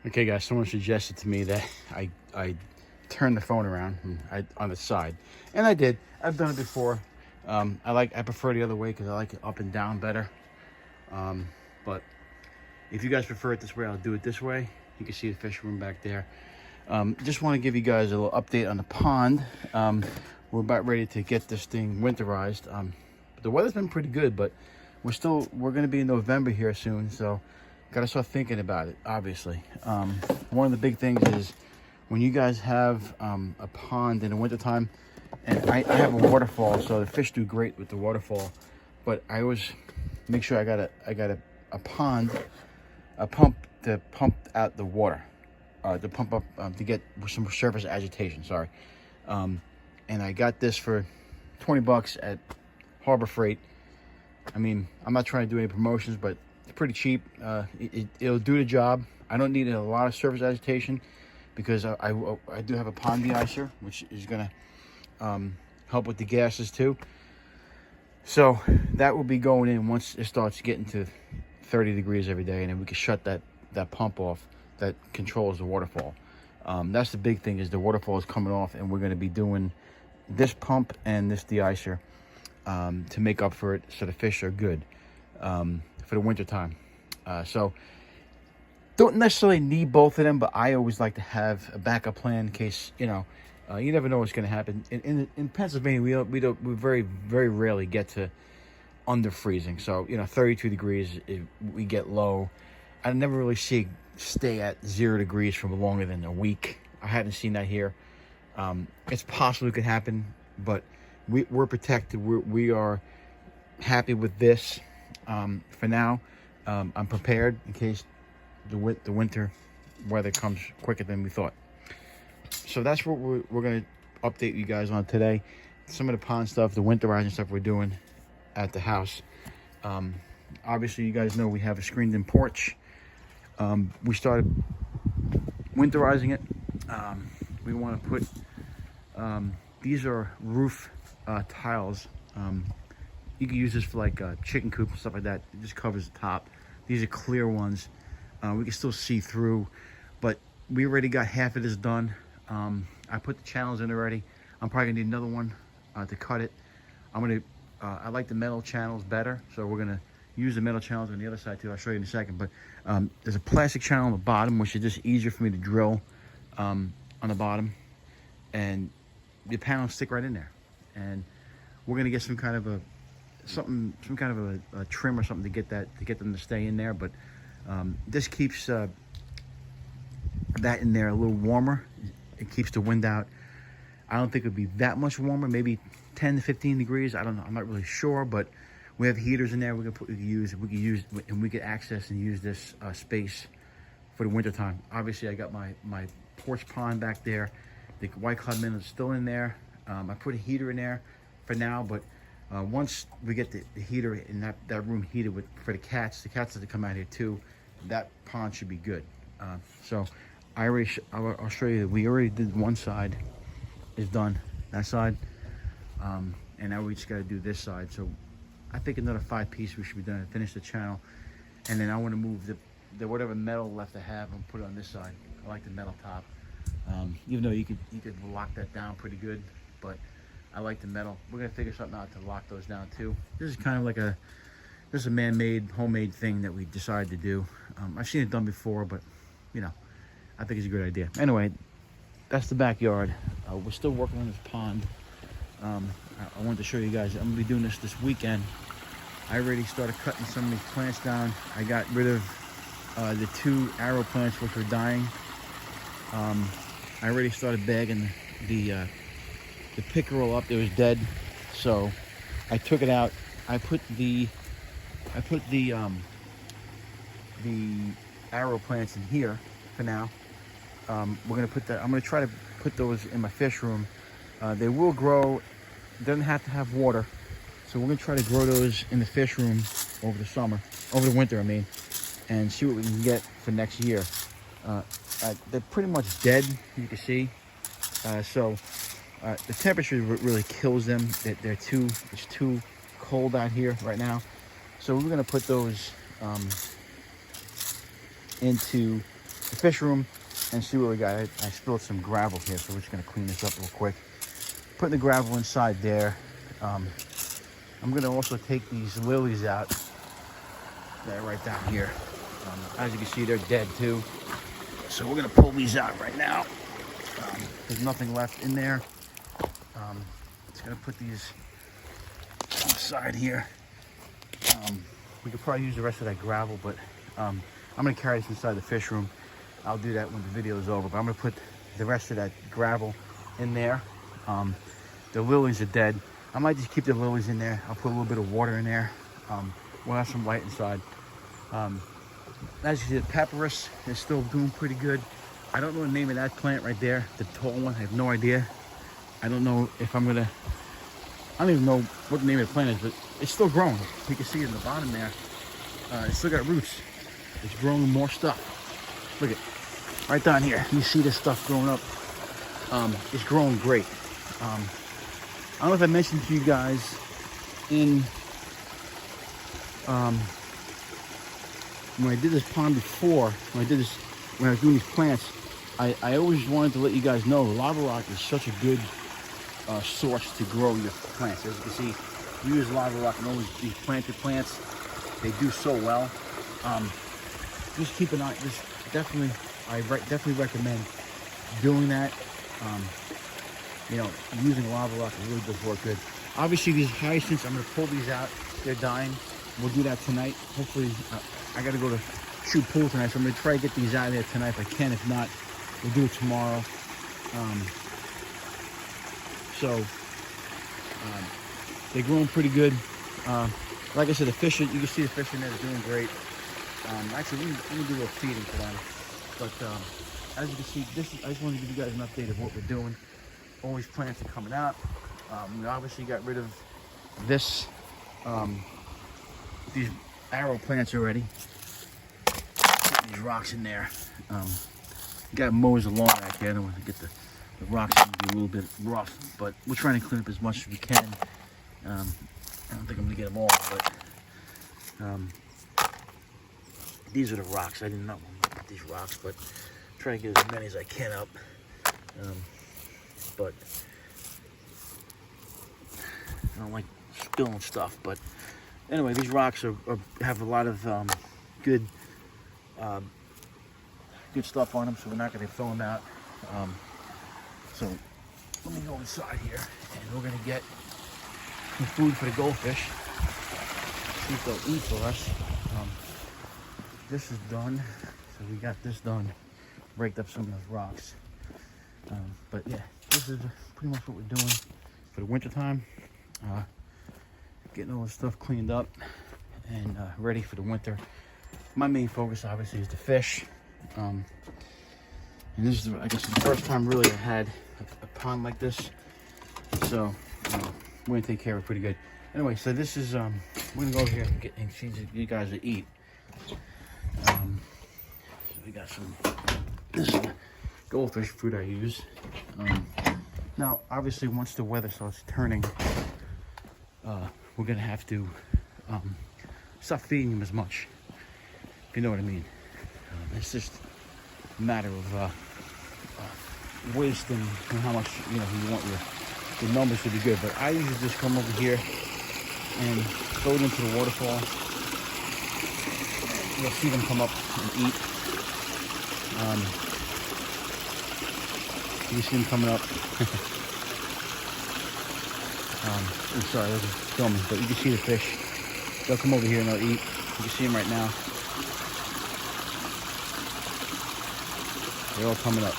Okay, guys, someone suggested to me that I turn the phone around on the side, and I did. I've done it before. I prefer the other way because I like it up and down better. But if you guys prefer it this way, I'll do it this way. You can see the fish room back there. Just want to give you guys a little update on the pond. We're about ready to get this thing winterized. The weather's been pretty good, but we're going to be in November here soon, so gotta start thinking about it, obviously. One of the big things is when you guys have a pond in the wintertime, and I have a waterfall, so the fish do great with the waterfall, but I always make sure I got a pond, a pump to pump out the water, to pump up, to get some surface agitation, sorry. And I got this for 20 bucks at Harbor Freight. I mean, I'm not trying to do any promotions, but it's pretty cheap. It'll do the job. I don't need a lot of surface agitation because I do have a pond deicer, which is going to help with the gases too. So that will be going in once it starts getting to 30 degrees every day, and then we can shut that pump off that controls the waterfall. That's the big thing, is the waterfall is coming off, and we're going to be doing this pump and this deicer to make up for it, so the fish are good for the winter time. So don't necessarily need both of them, but I always like to have a backup plan in case, you never know what's going to happen. In Pennsylvania, we very, very rarely get to under freezing. So 32 degrees we get low. I never really stay at 0 degrees for longer than a week. I haven't seen that here. It's possible it could happen, but we're protected. We are happy with this for now. I'm prepared in case the winter weather comes quicker than we thought. So that's what we're going to update you guys on today. Some of the pond stuff, the winterizing stuff we're doing at the house. Obviously, you guys know we have a screened-in porch. We started winterizing it. We want to put these are roof tiles. You can use this for like chicken coop and stuff like that. It just covers the top. These are clear ones. We can still see through, but we already got half of this done. I put the channels in already. I'm probably gonna need another one to cut it. I like the metal channels better, so we're gonna use the metal channels on the other side too. I'll show you in a second, but there's a plastic channel on the bottom, which is just easier for me to drill on the bottom, and the panels stick right in there. And we're gonna get some kind of a trim or something to get them to stay in there. But this keeps that in there a little warmer. It keeps the wind out. I don't think it would be that much warmer, maybe 10 to 15 degrees. I don't know. I'm not really sure, but we have heaters in there. We can use, and we can access and use this space for the winter time. Obviously, I got my porch pond back there. The white cloud minnow is still in there. I put a heater in there for now, but once we get the heater in that room heated for the cats have to come out here too, that pond should be good. So I'll show you that we already did one side, is done, that side, and now we just got to do this side. So I think another 5 pieces we should be done to finish the channel, and then I want to move the whatever metal left I have and put it on this side. I like the metal top, even though you could lock that down pretty good, but I like the metal. We're gonna figure something out to lock those down too. This is kind of like a man-made, homemade thing that we decided to do. I've seen it done before, but I think it's a good idea. Anyway, that's the backyard. We're still working on this pond. I wanted to show you guys. I'm gonna be doing this weekend. I already started cutting some of these plants down. I got rid of the 2 arrow plants which were dying. I already started bagging the pickerel up. It was dead, so I took it out. I put the arrow plants in here for now. I'm gonna try to put those in my fish room. They will grow. Doesn't have to have water, so we're gonna try to grow those in the fish room over the winter, I mean, and see what we can get for next year. They're pretty much dead, you can see. So the temperature really kills them. It's too cold out here right now. So we're gonna put those into the fish room and see what we got. I spilled some gravel here, so we're just gonna clean this up real quick. Putting the gravel inside there. I'm gonna also take these lilies out. They're right down here. As you can see, they're dead too. So we're gonna pull these out right now. There's nothing left in there. Just gonna put these on the side here. We could probably use the rest of that gravel, but I'm gonna carry this inside the fish room. I'll do that when the video is over, but I'm gonna put the rest of that gravel in there. The lilies are dead. I might just keep the lilies in there. I'll put a little bit of water in there. We'll have some light inside. As you see, the papyrus is still doing pretty good. I don't know the name of that plant right there, the tall one. I have no idea. I don't know if I'm gonna, I don't even know what the name of the plant is, but it's still growing. You can see it in the bottom there. It's still got roots. It's growing more stuff. Look at right down here. You see this stuff growing up. It's growing great. I don't know if I mentioned to you guys in when I did this pond before, when I was doing these plants, I always wanted to let you guys know lava rock is such a good source to grow your plants. As you can see, you use lava rock in all these planted plants. They do so well. Just keep an eye. I definitely recommend doing that. You know, using lava rock really does work good. Obviously, these hyacinths, I'm going to pull these out. They're dying. We'll do that tonight. Hopefully, I got to go to shoot pool tonight, so I'm going to try to get these out of there tonight if I can. If not, we'll do it tomorrow. They're growing pretty good. Like I said, the fish, you can see the fish in there, they're doing great. Actually, we can do a little feeding for them. But as you can see, I just wanted to give you guys an update of what we're doing. All these plants are coming out. We obviously got rid of this, these arrow plants already. Put these rocks in there. You got mows along back there. I don't want to get the rocks to be a little bit rough, but we're trying to clean up as much as we can. I don't think I'm gonna get them all, but these are the rocks. I did not want to put these rocks, but trying to get as many as I can up. But I don't like spilling stuff. But anyway, these rocks have a lot of good stuff on them, so we're not going to throw them out. So let me go inside here, and we're going to get some food for the goldfish. See if they'll eat for us. This is done, so we got this done. Breaked up some of those rocks. But yeah, this is pretty much what we're doing for the winter time. Getting all this stuff cleaned up and ready for the winter. My main focus obviously is the fish. And this is, I guess, the first time really I had a pond like this. So we're gonna take care of it pretty good. Anyway, so this is, we're gonna go over here and see you guys to eat. So we got some, this is the goldfish food I use. Now, obviously, once the weather starts turning, we're gonna have to stop feeding them as much, if you know what I mean. It's just a matter of waste and how much you want your numbers to be good. But I usually just come over here and throw it into the waterfall. You'll see them come up and eat. You see them coming up. I'm sorry, I wasn't filming, but you can see the fish. They'll come over here and they'll eat. You can see them right now. They're all coming up.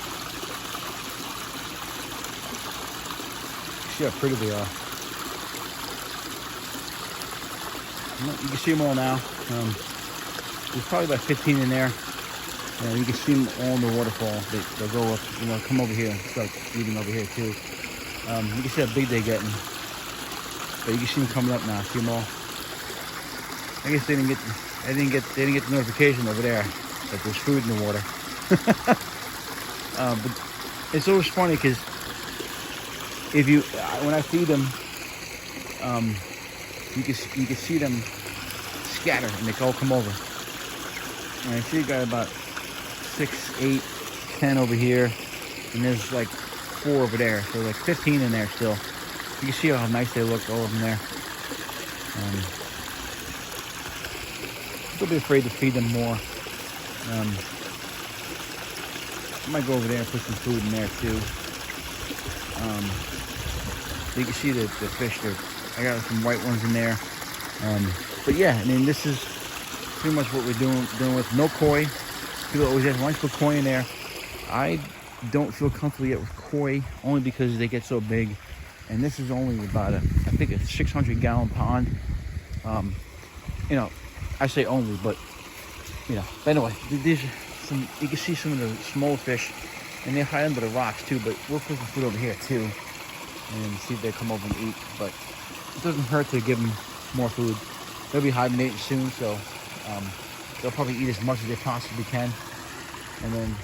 See how pretty they are. You can see them all now. There's probably about 15 in there. You can see them all in the waterfall. They'll go up, come over here and start eating over here too. You can see how big they're getting. But you can see them coming up now. See them all. I guess they didn't get the notification over there that there's food in the water. But it's always funny because when I feed them, you can see them scatter and they all come over. And I see you got about 6, 8, 10 over here, and there's like 4 over there. So like 15 in there still. You can see how nice they look, all of them there. Don't be afraid to feed them more. I might go over there and put some food in there too. You can see the fish there. I got some white ones in there. But yeah, I mean, this is pretty much what we're doing with no koi. People always ask, why don't you put koi in there? I don't feel comfortable yet with koi, only because they get so big. And this is only about I think a 600-gallon pond. You know, I say only, but you know. But anyway, these are some. You can see some of the small fish, and they hide under the rocks too. But we'll put some food over here too, and see if they come over and eat. But it doesn't hurt to give them more food. They'll be hibernating soon, so they'll probably eat as much as they possibly can, and then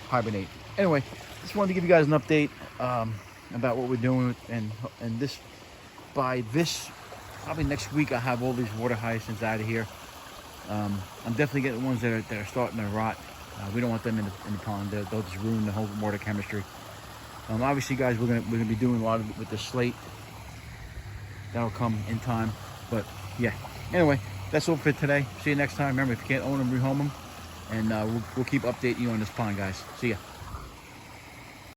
hibernate. Anyway, just wanted to give you guys an update about what we're doing, and this probably next week I'll have all these water hyacinths out of here. I'm definitely getting ones that are starting to rot. We don't want them in the pond. They'll just ruin the whole water chemistry. Obviously, guys, we're gonna be doing a lot of it with the slate. That'll come in time. But yeah. Anyway, that's all for today. See you next time. Remember, if you can't own them, rehome them, and we'll keep updating you on this pond, guys. See ya.